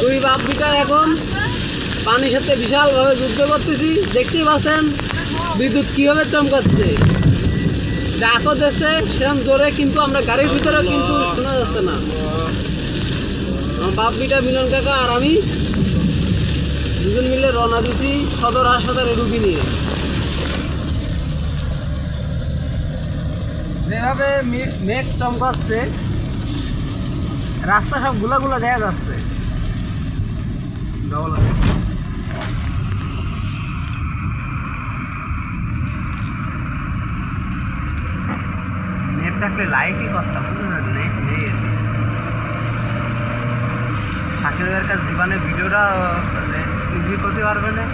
দুই বাপ বিটা এখন পানির সাথে বিশালভাবে যুদ্ধ করতেছি। দেখতেই পাচ্ছেন বিদ্যুৎ কিভাবে চমকাচ্ছে, ডাকও দিচ্ছে সেরকম জোরে, কিন্তু আমরা গাড়ির ভিতরে কিন্তু শোনা যাচ্ছে না। আমার বাপ বিটা মিলন কাকা আর আমি দুজন মিলে রওনা দিছি সদর হাসপাতালে রুগী নিয়ে। যেভাবে মেঘ চমকাচ্ছে রাস্তা সব গুলা গুলা দেখা যাচ্ছে। নেট থাকলে লাইটই করতাম, নেট নেই। শাকিলের কাছে জীবনে ভিডিওটা ইজি করতে পারবে না।